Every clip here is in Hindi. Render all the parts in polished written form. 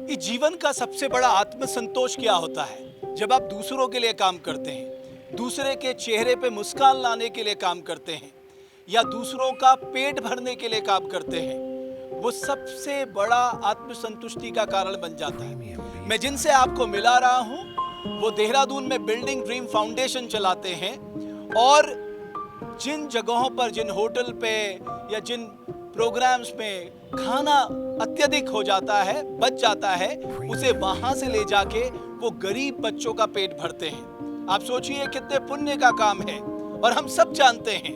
इस जीवन का सबसे बड़ा आत्मसंतोष क्या होता है? जब आप दूसरों के लिए काम करते हैं, दूसरे के चेहरे पे मुस्कान लाने के लिए काम करते हैं या दूसरों का पेट भरने के लिए काम करते हैं, वो सबसे बड़ा आत्मसंतुष्टि का कारण बन जाता है। मैं जिनसे आपको मिला रहा हूं, वो देहरादून में बिल्डिंग ड्रीम फाउंडेशन चलाते हैं और जिन जगहों पर, जिन होटल पे या जिन प्रोग्राम्स में खाना अत्यधिक हो जाता है, बच जाता है, उसे वहां से ले जाके वो गरीब बच्चों का पेट भरते हैं। आप सोचिए कितने पुण्य का काम है। और हम सब जानते हैं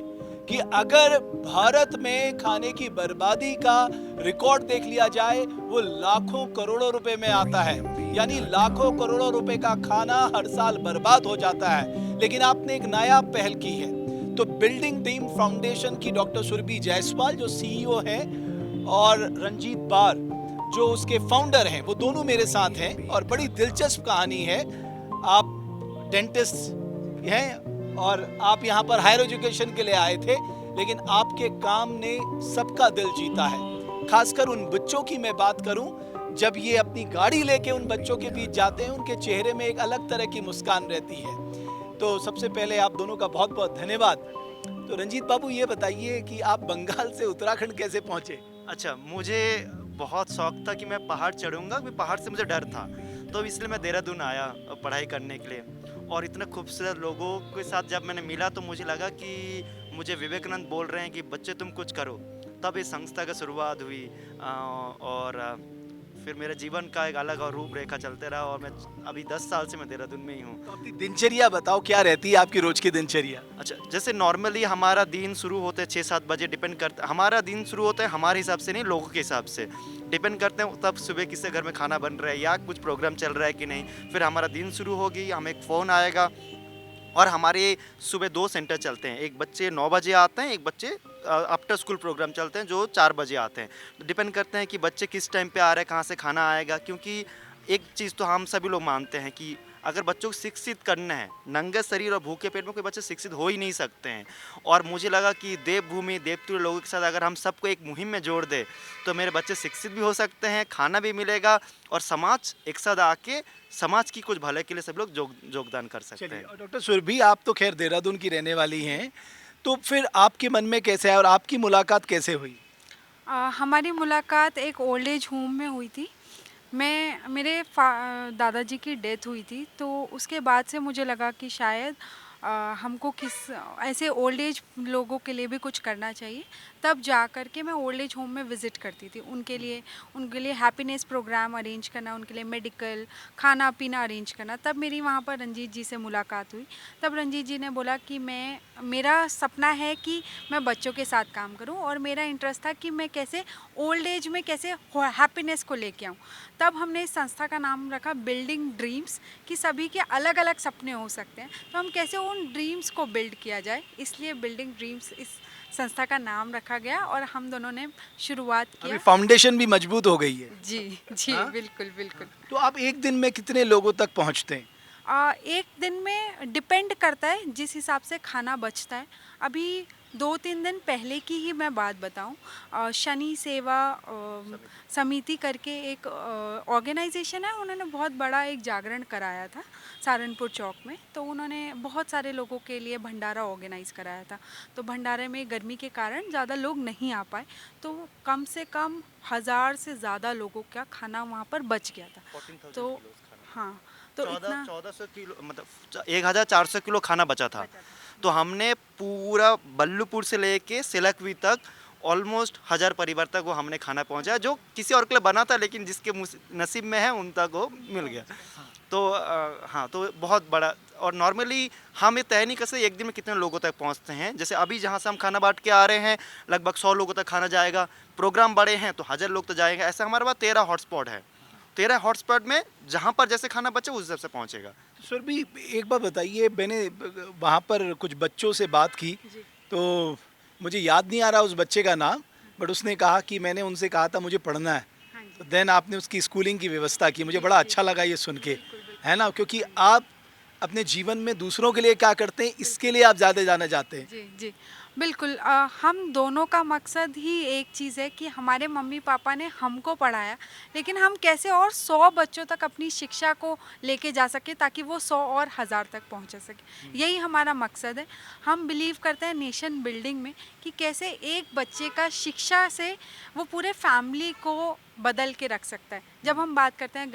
कि अगर भारत में खाने की बर्बादी का रिकॉर्ड देख लिया जाए, वो लाखों करोड़ों रुपए में आता है। यानी लाखों करोड़ों रुपए का खाना हर साल बर्बाद हो जाता है। लेकिन आपने एक नया पहल की है। तो बिल्डिंग ड्रीम फाउंडेशन की डॉक्टर सुरभि जायसवाल जो सीईओ हैं और रंजीत बार जो उसके फाउंडर हैं, वो दोनों मेरे साथ हैं और बड़ी दिलचस्प कहानी है। आप डेंटिस्ट हैं और आप यहाँ पर हायर एजुकेशन के लिए आए थे, लेकिन आपके काम ने सबका दिल जीता है। खासकर उन बच्चों की मैं बात करूं, जब ये अपनी गाड़ी लेके उन बच्चों के बीच जाते हैं, उनके चेहरे में एक अलग तरह की मुस्कान रहती है। तो सबसे पहले आप दोनों का बहुत बहुत धन्यवाद। तो रंजीत बाबू, ये बताइए कि आप बंगाल से उत्तराखंड कैसे पहुंचे? अच्छा, मुझे बहुत शौक था कि मैं पहाड़ चढ़ूँगा, क्योंकि पहाड़ से मुझे डर था। तो इसलिए मैं देहरादून आया पढ़ाई करने के लिए। और इतने खूबसूरत लोगों के साथ जब मैंने मिला तो मुझे लगा कि मुझे विवेकानंद बोल रहे हैं कि बच्चे तुम कुछ करो। तब इस संस्था की शुरुआत हुई और फिर मेरे जीवन का एक अलग और रूपरेखा चलते रहा और मैं अभी 10 साल से मैं देहरादून में ही हूँ। तो अपनी दिनचर्या बताओ, क्या रहती है आपकी रोज की दिनचर्या? अच्छा, जैसे नॉर्मली हमारा दिन शुरू होते हैं 6-7 बजे, डिपेंड करता है। हमारा दिन शुरू होता है हमारे हिसाब से नहीं, लोगों के हिसाब से डिपेंड करते हैं। तब सुबह किसके घर में खाना बन रहा है या कुछ प्रोग्राम चल रहा है कि नहीं। फिर हमारा दिन शुरू होगी, हमें एक फ़ोन आएगा और हमारे सुबह 2 सेंटर चलते हैं। एक बच्चे 9 बजे आते हैं, एक बच्चे आफ्टर स्कूल प्रोग्राम चलते हैं जो 4 बजे आते हैं। डिपेंड करते हैं कि बच्चे किस टाइम पे आ रहे हैं, कहाँ से खाना आएगा। क्योंकि एक चीज़ तो हम सभी लोग मानते हैं कि अगर बच्चों को शिक्षित करना है, नंगे शरीर और भूखे पेट में कोई बच्चे शिक्षित हो ही नहीं सकते हैं। और मुझे लगा कि देवभूमि, देवतुल्य लोगों के साथ अगर हम सबको एक मुहिम में जोड़ दें, तो मेरे बच्चे शिक्षित भी हो सकते हैं, खाना भी मिलेगा और समाज एक साथ आके समाज की कुछ भले के लिए सब लोग योगदान कर सकते चलिए, हैं। और डॉक्टर सुरभि, आप तो खैर देहरादून की रहने वाली हैं, तो फिर आपके मन में कैसे आया और आपकी मुलाकात कैसे हुई? हमारी मुलाकात एक ओल्ड एज होम में हुई थी। मेरे दादाजी की डेथ हुई थी, तो उसके बाद से मुझे लगा कि शायद हमको किस ऐसे ओल्ड एज लोगों के लिए भी कुछ करना चाहिए। तब जा कर के मैं ओल्ड एज होम में विज़िट करती थी, उनके लिए हैप्पीनेस प्रोग्राम अरेंज करना, उनके लिए मेडिकल, खाना पीना अरेंज करना। तब मेरी वहाँ पर रंजीत जी से मुलाकात हुई। तब रंजीत जी ने बोला कि मेरा सपना है कि मैं बच्चों के साथ काम करूं और मेरा इंटरेस्ट था कि मैं कैसे ओल्ड एज में कैसे हैप्पीनेस को लेके आऊं। तब हमने इस संस्था का नाम रखा बिल्डिंग ड्रीम्स, कि सभी के अलग अलग सपने हो सकते हैं, तो हम कैसे उन ड्रीम्स को बिल्ड किया जाए, इसलिए बिल्डिंग ड्रीम्स इस संस्था का नाम रखा गया और हम दोनों ने शुरुआत अभी किया। फाउंडेशन भी मजबूत हो गई है। जी जी, हाँ? बिल्कुल बिल्कुल। तो आप एक दिन में कितने लोगों तक पहुंचते हैं? एक दिन में डिपेंड करता है जिस हिसाब से खाना बचता है। अभी 2-3 दिन पहले की ही मैं बात बताऊं, शनि सेवा समिति करके एक ऑर्गेनाइजेशन है, उन्होंने बहुत बड़ा एक जागरण कराया था सहारनपुर चौक में। तो उन्होंने बहुत सारे लोगों के लिए भंडारा ऑर्गेनाइज कराया था। तो भंडारे में गर्मी के कारण ज़्यादा लोग नहीं आ पाए, तो कम से कम 1000 से ज़्यादा लोगों का खाना वहाँ पर बच गया था। 14,000 तो किलो खाना। हाँ, तो इतना 1400 किलो, मतलब 1400 किलो खाना बचा था। बचा था। तो हमने पूरा बल्लूपुर से लेके सिलकवी तक ऑलमोस्ट 1000 परिवार तक वो हमने खाना पहुंचाया, जो किसी और के लिए बना था लेकिन जिसके नसीब में है उन तक वो मिल गया। तो हाँ, तो बहुत बड़ा। और नॉर्मली हम ये तय नहीं कर सकते एक दिन में कितने लोगों तक पहुंचते हैं। जैसे अभी जहाँ से हम खाना बांट के आ रहे हैं, लगभग 100 लोगों तक खाना जाएगा। प्रोग्राम बड़े हैं तो 1000 लोग तो जाएंगे। ऐसा हमारे पास 13 हॉटस्पॉट है। 13 हॉटस्पॉट में जहाँ पर जैसे खाना बचे उस हिसाब से पहुँचेगा। तो सुरभि, एक बात बताइए, मैंने वहाँ पर कुछ बच्चों से बात की, जी। तो मुझे याद नहीं आ रहा उस बच्चे का नाम, बट उसने कहा कि मैंने उनसे कहा था मुझे पढ़ना है, हाँ तो जी। देन आपने उसकी स्कूलिंग की व्यवस्था की। मुझे जी, बड़ा जी। अच्छा लगा ये सुन के, बिल्कुल, बिल्कुल। है ना? क्योंकि आप अपने जीवन में दूसरों के लिए क्या करते हैं, इसके लिए आप ज़्यादा जाना चाहते हैं। जी, जी। बिल्कुल हम दोनों का मकसद ही एक चीज़ है कि हमारे मम्मी पापा ने हमको पढ़ाया, लेकिन हम कैसे और 100 बच्चों तक अपनी शिक्षा को लेके जा सके ताकि वो 100 और 1000 तक पहुंच सके। यही हमारा मकसद है। हम बिलीव करते हैं नेशन बिल्डिंग में कि कैसे एक बच्चे का शिक्षा से वो पूरे फैमिली को बदल के रख सकता है। जब हम बात करते हैं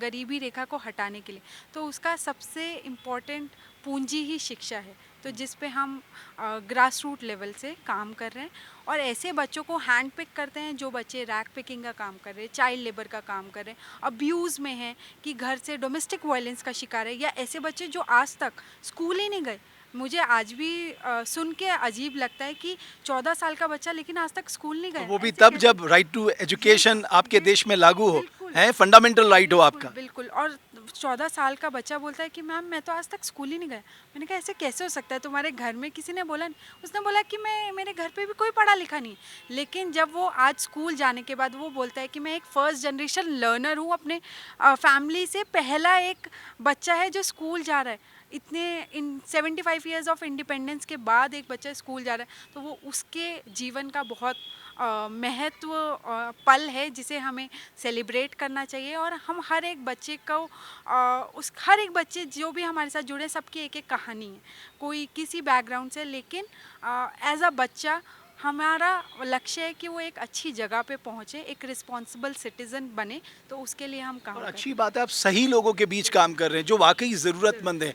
गरीबी रेखा को हटाने के लिए, तो उसका सबसे इम्पोर्टेंट पूंजी ही शिक्षा है। तो जिस पे हम ग्रास रूट लेवल से काम कर रहे हैं और ऐसे बच्चों को हैंड पिक करते हैं जो बच्चे रैक पिकिंग का काम कर रहे हैं, चाइल्ड लेबर का काम कर रहे हैं, अब्यूज़ में हैं कि घर से डोमेस्टिक वायलेंस का शिकार है, या ऐसे बच्चे जो आज तक स्कूल ही नहीं गए। मुझे आज भी सुन के अजीब लगता है कि 14 साल का बच्चा लेकिन आज तक स्कूल नहीं गया। वो भी ऐसे तब कैसे? जब राइट टू एजुकेशन आपके देश में लागू हो, बिल्कुल। है फंडामेंटल राइट हो आपका। बिल्कुल। और 14 साल का बच्चा बोलता है कि मैम मैं तो आज तक स्कूल ही नहीं गया। मैंने कहा ऐसे कैसे हो सकता है, तुम्हारे घर में किसी ने बोला नहीं? उसने बोला कि मैं मेरे घर पे भी कोई पढ़ा लिखा नहीं। लेकिन जब वो आज स्कूल जाने के बाद वो बोलता है कि मैं एक फर्स्ट जनरेशन लर्नर हूँ, अपने फैमिली से पहला एक बच्चा है जो स्कूल जा रहा है। इतने इन 75 ईयर्स ऑफ इंडिपेंडेंस के बाद एक बच्चा स्कूल जा रहा है, तो वो उसके जीवन का बहुत महत्व पल है जिसे हमें सेलिब्रेट करना चाहिए। और हम हर एक बच्चे को उस हर एक बच्चे जो भी हमारे साथ जुड़े, सबकी एक एक कहानी है, कोई किसी बैकग्राउंड से, लेकिन एज अ बच्चा हमारा लक्ष्य है कि वो एक अच्छी जगह पे पहुँचे, एक रिस्पॉन्सिबल सिटीज़न बने। तो उसके लिए हम काम और करें। अच्छी बात है, आप सही लोगों के बीच काम कर रहे हैं जो वाकई ज़रूरतमंद हैं।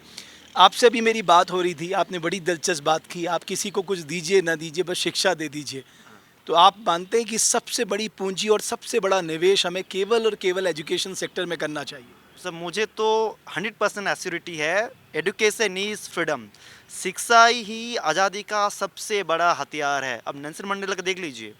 आपसे भी मेरी बात हो रही थी, आपने बड़ी दिलचस्प बात की, आप किसी को कुछ दीजिए ना दीजिए, बस शिक्षा दे दीजिए। तो आप मानते हैं कि सबसे बड़ी पूंजी और सबसे बड़ा निवेश हमें केवल और केवल एजुकेशन सेक्टर में करना चाहिए? सर मुझे तो 100% एश्योरिटी है, एजुकेशन इज़ फ्रीडम। शिक्षा ही आज़ादी का सबसे बड़ा हथियार है। अब नेल्सन मंडेला का देख लीजिए,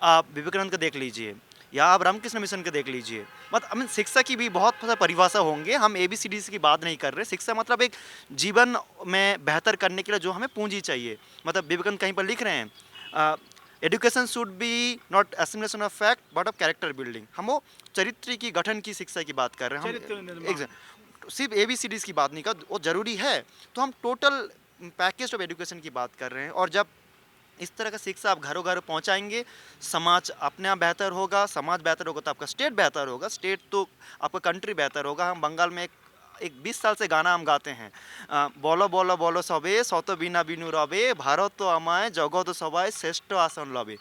आप विवेकानंद का देख लीजिए, या आप रामकृष्ण मिशन का देख लीजिए। मतलब शिक्षा की भी बहुत ज़्यादा परिभाषा होंगे, हम ABCD की बात नहीं कर रहे। शिक्षा मतलब एक जीवन में बेहतर करने के लिए जो हमें पूंजी चाहिए। मतलब विवेकानंद कहीं पर लिख रहे हैं, education should be not assimilation of fact but of character building. हम वो चरित्र की गठन की शिक्षा की बात कर रहे हैं। चरित्र निर्माण। सिर्फ ABCD की बात नहीं कर, वो जरूरी है। तो हम टोटल पैकेज ऑफ एजुकेशन की बात कर रहे हैं। और जब इस तरह का शिक्षा आप घरों घरों पहुंचाएंगे, समाज अपने आप बेहतर होगा। समाज बेहतर होगा तो आपका स्टेट बेहतर होगा, स्टेट तो आपका कंट्री बेहतर होगा। हम बंगाल में एक 20 साल से गाना हम गाते हैं, बोलो बोलो बोलो सबे शत बिना बिनु रबे भारत तो আমায় जगत सबाई श्रेष्ठ आसन लबे।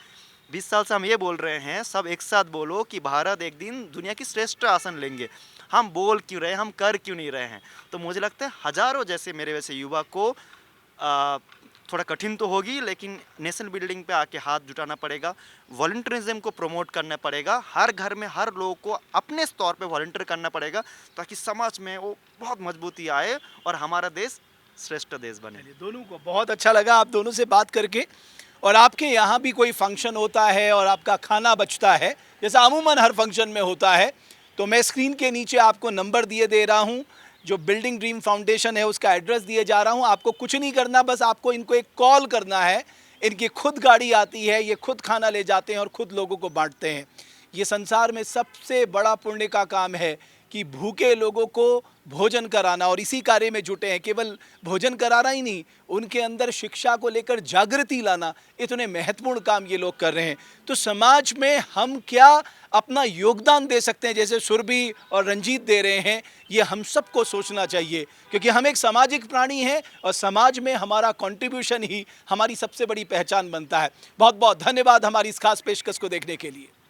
20 साल से हम ये बोल रहे हैं, सब एक साथ बोलो कि भारत एक दिन दुनिया की श्रेष्ठ आसन लेंगे। हम बोल क्यों रहे हैं, हम कर क्यों नहीं रहे हैं? तो मुझे लगता है हजारों जैसे मेरे वैसे युवा को थोड़ा कठिन तो होगी, लेकिन नेशन बिल्डिंग पे आके हाथ जुटाना पड़ेगा। वॉलंटियरिज्म को प्रमोट करना पड़ेगा। हर घर में हर लोगों को अपने तौर पे वॉलंटियर करना पड़ेगा, ताकि समाज में वो बहुत मजबूती आए और हमारा देश श्रेष्ठ देश बने। दोनों को बहुत अच्छा लगा आप दोनों से बात करके। और आपके यहाँ भी कोई फंक्शन होता है और आपका खाना बचता है, जैसा अमूमन हर फंक्शन में होता है, तो मैं स्क्रीन के नीचे आपको नंबर दिए दे रहा हूँ, जो बिल्डिंग ड्रीम फाउंडेशन है उसका एड्रेस दिए जा रहा हूँ। आपको कुछ नहीं करना, बस आपको इनको एक कॉल करना है। इनकी खुद गाड़ी आती है, ये खुद खाना ले जाते हैं और खुद लोगों को बांटते हैं। ये संसार में सबसे बड़ा पुण्य का काम है कि भूखे लोगों को भोजन कराना, और इसी कार्य में जुटे हैं। केवल भोजन कराना ही नहीं, उनके अंदर शिक्षा को लेकर जागृति लाना, इतने महत्वपूर्ण काम ये लोग कर रहे हैं। तो समाज में हम क्या अपना योगदान दे सकते हैं, जैसे सुरभि और रंजीत दे रहे हैं, ये हम सबको सोचना चाहिए, क्योंकि हम एक सामाजिक प्राणी हैं और समाज में हमारा कंट्रीब्यूशन ही हमारी सबसे बड़ी पहचान बनता है। बहुत बहुत धन्यवाद हमारी इस खास पेशकश को देखने के लिए।